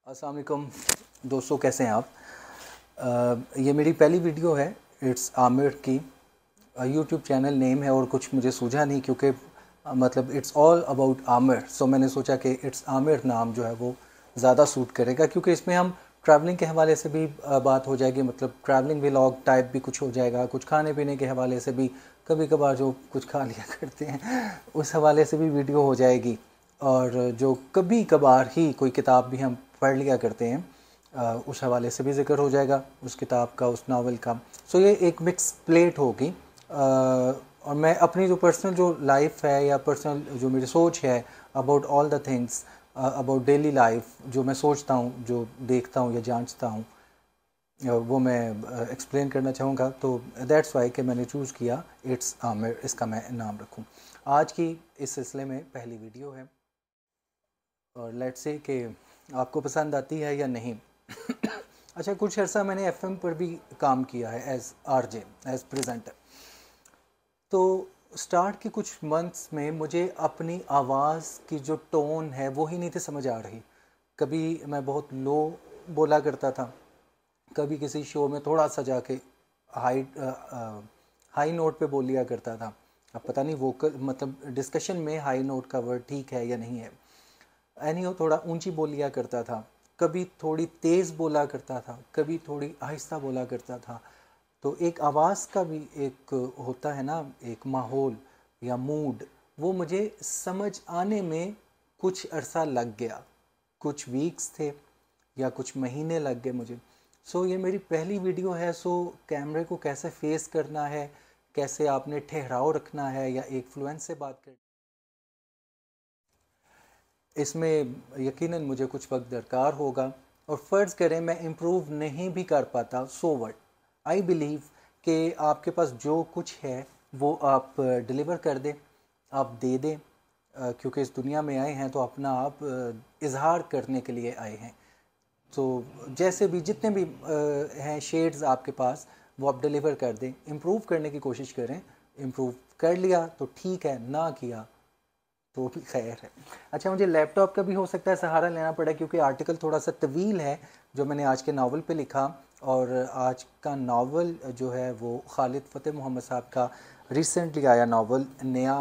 अस्सलाम वालेकुम दोस्तों, कैसे हैं आप। ये मेरी पहली वीडियो है। इट्स आमिर की यूट्यूब चैनल नेम है और कुछ मुझे सूझा नहीं क्योंकि मतलब इट्स ऑल अबाउट आमिर। सो मैंने सोचा कि इट्स आमिर नाम जो है वो ज़्यादा सूट करेगा क्योंकि इसमें हम ट्रैवलिंग के हवाले से भी बात हो जाएगी, मतलब ट्रैवलिंग व्लॉग टाइप भी कुछ हो जाएगा, कुछ खाने पीने के हवाले से भी, कभी कभार जो कुछ खा लिया करते हैं उस हवाले से भी वीडियो हो जाएगी, और जो कभी कभार ही कोई किताब भी हम पढ़ लिया करते हैं उस हवाले से भी ज़िक्र हो जाएगा, उस किताब का, उस नावल का। सो ये एक मिक्स प्लेट होगी। और मैं अपनी जो पर्सनल जो लाइफ है या पर्सनल जो मेरी सोच है about all the things about daily life, जो मैं सोचता हूँ, जो देखता हूँ या जांचता हूँ, वो मैं एक्सप्लेन करना चाहूँगा। तो दैट्स वाई कि मैंने चूज़ किया इट्स आमिर, इसका मैं नाम रखूँ। आज की इस सिलसिले में पहली वीडियो है और लेट्स से कि आपको पसंद आती है या नहीं। अच्छा, कुछ अर्सा मैंने एफएम पर भी काम किया है एज आरजे, एज प्रेजेंटर। तो स्टार्ट के कुछ मंथ्स में मुझे अपनी आवाज़ की जो टोन है वो ही नहीं थी समझ आ रही। कभी मैं बहुत लो बोला करता था, कभी किसी शो में थोड़ा सा जाके हाई हाई नोट पे बोल लिया करता था। अब पता नहीं वोकल मतलब डिस्कशन में हाई नोट का वर्ड ठीक है या नहीं है। एनी हो, थोड़ा ऊंची बोल लिया करता था, कभी थोड़ी तेज़ बोला करता था, कभी थोड़ी आहिस्ता बोला करता था। तो एक आवाज़ का भी एक होता है ना, एक माहौल या मूड, वो मुझे समझ आने में कुछ अरसा लग गया। कुछ वीक्स थे या कुछ महीने लग गए मुझे। सो ये मेरी पहली वीडियो है। सो कैमरे को कैसे फेस करना है, कैसे आपने ठहराव रखना है या एक फ्लुएंस से बात कर, इसमें यकीनन मुझे कुछ वक्त दरकार होगा। और फ़र्ज़ करें मैं इम्प्रूव नहीं भी कर पाता, सो व्हाट। आई बिलीव कि आपके पास जो कुछ है वो आप डिलीवर कर दें, आप दे दें, क्योंकि इस दुनिया में आए हैं तो अपना आप इजहार करने के लिए आए हैं। तो जैसे भी जितने भी हैं शेड्स आपके पास, वो आप डिलीवर कर दें, इम्प्रूव करने की कोशिश करें। इम्प्रूव कर लिया तो ठीक है, ना किया तो भी खैर है। अच्छा, मुझे लैपटॉप का भी हो सकता है सहारा लेना पड़ा क्योंकि आर्टिकल थोड़ा सा तवील है जो मैंने आज के नावल पे लिखा। और आज का नावल जो है वो खालिद फ़तेह मोहम्मद साहब का रिसेंटली आया नावल नया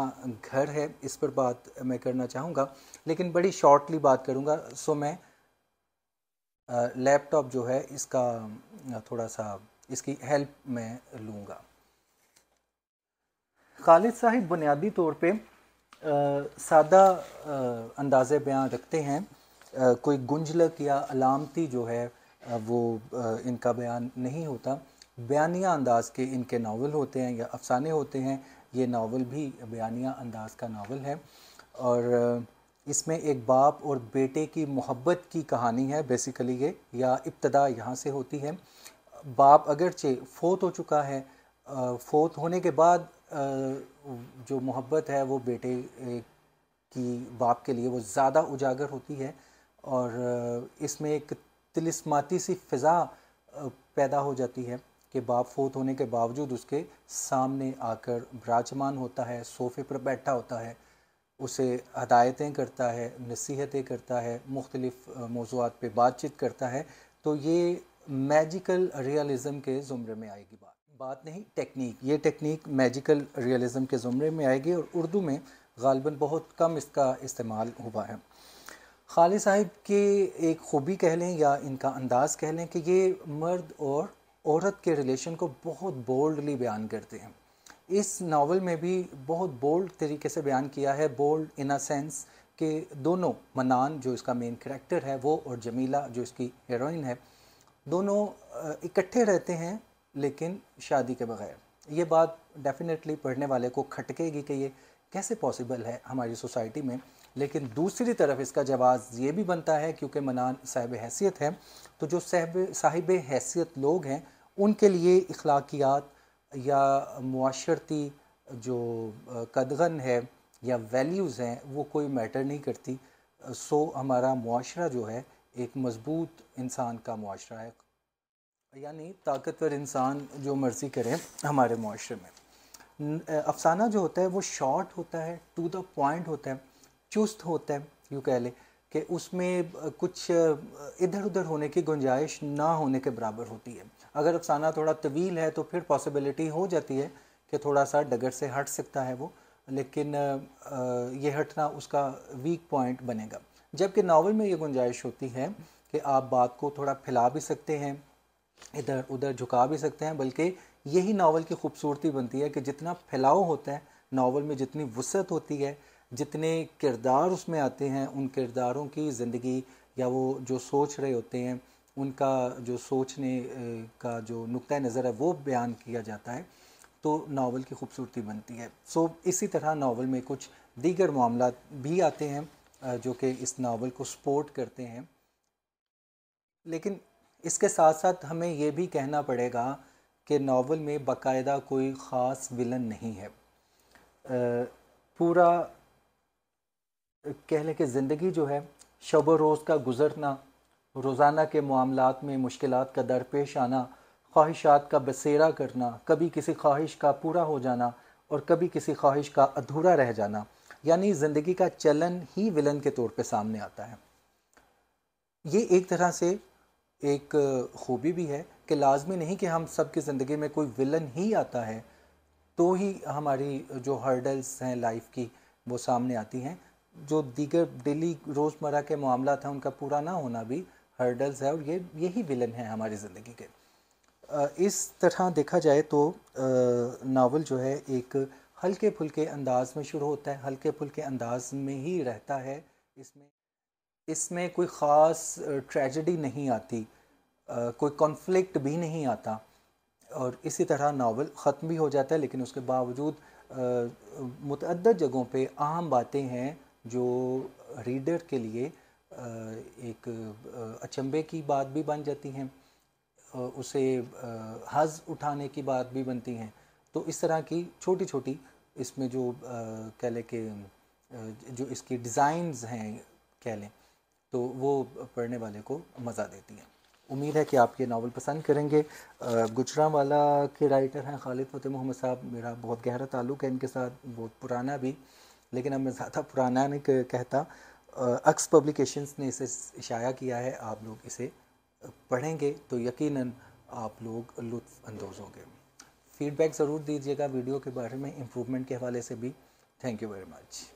घर है। इस पर बात मैं करना चाहूँगा लेकिन बड़ी शॉर्टली बात करूँगा। सो मैं लैपटॉप जो है इसका थोड़ा सा इसकी हेल्प मैं लूँगा। खालिद साहिब बुनियादी तौर पे सादा अंदाज़े बयान रखते हैं। कोई गुंजलक या अलामती जो है वो इनका बयान नहीं होता। बयानिया अंदाज के इनके नावल होते हैं या अफसाने होते हैं। ये नावल भी बयानिया अंदाज का नावल है और इसमें एक बाप और बेटे की मोहब्बत की कहानी है बेसिकली ये, या इब्तदा यहाँ से होती है। बाप अगरचे फ़ौत हो चुका है, फ़ौत होने के बाद जो मोहब्बत है वो बेटे की बाप के लिए वो ज़्यादा उजागर होती है। और इसमें एक तिलिस्माती सी फ़िज़ा पैदा हो जाती है कि बाप फ़ौत होने के बावजूद उसके सामने आकर विराजमान होता है, सोफ़े पर बैठा होता है, उसे हदायतें करता है, नसीहतें करता है, मुख्तलिफ़ मौज़ूआत पे बातचीत करता है। तो ये मैजिकल रियलिज़म के ज़ुमरे में आएगी बात नहीं टेक्निक, ये टेक्निक मैजिकल रियलिज़म के ज़ुमरे में आएगी और उर्दू में ग़ालिबन बहुत कम इसका इस्तेमाल हुआ है। खालिद साहिब की एक ख़ूबी कह लें या इनका अंदाज़ कह लें कि ये मर्द और औरत के रिलेशन को बहुत बोल्डली बयान करते हैं। इस नावल में भी बहुत बोल्ड तरीके से बयान किया है। बोल्ड इन अ सेंस कि दोनों, मनान जो इसका मेन करैक्टर है वो और जमीला जो इसकी हीरोइन है, दोनों इकट्ठे रहते हैं लेकिन शादी के बगैर। ये बात डेफिनेटली पढ़ने वाले को खटकेगी कि ये कैसे पॉसिबल है हमारी सोसाइटी में। लेकिन दूसरी तरफ इसका जवाब ये भी बनता है क्योंकि मनान साहिब हैसियत है, तो जो साहिब हैसियत लोग हैं उनके लिए इखलाकियात या मुआशरती जो कदगन है या वैल्यूज़ हैं वो कोई मैटर नहीं करती। सो हमारा मुआशरा जो है एक मज़बूत इंसान का मुआशरा है, यानी ताकतवर इंसान जो मर्ज़ी करें हमारे मुआशरे में। अफसाना जो होता है वो शॉर्ट होता है, टू द पॉइंट होता है, चुस्त होता है, यूँ कह लें। कि उसमें कुछ इधर उधर होने की गुंजाइश ना होने के बराबर होती है। अगर अफसाना थोड़ा तवील है तो फिर पॉसिबिलिटी हो जाती है कि थोड़ा सा डगर से हट सकता है वो, लेकिन ये हटना उसका वीक पॉइंट बनेगा। जबकि नावल में ये गुंजाइश होती है कि आप बात को थोड़ा फैला भी सकते हैं, इधर उधर झुका भी सकते हैं, बल्कि यही नावल की खूबसूरती बनती है कि जितना फैलाव होता है नावल में, जितनी वसअत होती है, जितने किरदार उसमें आते हैं, उन किरदारों की ज़िंदगी या वो जो सोच रहे होते हैं उनका जो सोचने का जो नुक्ता नज़र है वो बयान किया जाता है, तो नावल की खूबसूरती बनती है। सो इसी तरह नावल में कुछ दीगर मामला भी आते हैं जो कि इस नावल को सपोर्ट करते हैं, लेकिन इसके साथ साथ हमें ये भी कहना पड़ेगा कि नावल में बाकायदा कोई ख़ास विलन नहीं है। पूरा कह लें कि ज़िंदगी जो है, शब व रोज़ का गुज़रना, रोज़ाना के मामलात में मुश्किलात का दरपेश आना, ख्वाहिशात का बसेरा करना, कभी किसी ख्वाहिश का पूरा हो जाना और कभी किसी ख्वाहिश का अधूरा रह जाना, यानी ज़िंदगी का चलन ही विलन के तौर पे सामने आता है। ये एक तरह से एक खूबी भी है कि लाजमी नहीं कि हम सब की ज़िंदगी में कोई विलन ही आता है तो ही हमारी जो हर्डल्स हैं लाइफ की वो सामने आती हैं। जो दीगर डेली रोज़मर्रा के मामलात हैं उनका पूरा ना होना भी हर्डल्स है, और यही विलन है हमारी ज़िंदगी के। इस तरह देखा जाए तो नावल जो है एक हल्के फुल्के अंदाज में शुरू होता है, हल्के फुल्के अंदाज में ही रहता है। इसमें इसमें कोई ख़ास ट्रेजेडी नहीं आती, कोई कॉन्फ्लिक्ट भी नहीं आता, और इसी तरह नावल ख़त्म भी हो जाता है। लेकिन उसके बावजूद मुतअद्दिद जगहों पे अहम बातें हैं जो रीडर के लिए एक अचंभे की बात भी बन जाती हैं, उसे हज़ उठाने की बात भी बनती हैं। तो इस तरह की छोटी छोटी इसमें जो कह लें कि जो इसकी डिज़ाइंस हैं कह लें, तो वो पढ़ने वाले को मज़ा देती हैं। उम्मीद है कि आप ये नावल पसंद करेंगे। गुजरांवाला के राइटर हैं खालिद फ़तेह मोहम्मद साहब, मेरा बहुत गहरा ताल्लुक़ है इनके साथ, बहुत पुराना भी, लेकिन अब मैं ज़्यादा पुराना नहीं कहता। अक्स पब्लिकेशंस ने इसे इशाया किया है। आप लोग इसे पढ़ेंगे तो यकीनन आप लोग लुत्फ़ अंदोज़ होंगे। फ़ीडबैक ज़रूर दीजिएगा वीडियो के बारे में, इम्प्रूवमेंट के हवाले से भी। Thank you very much.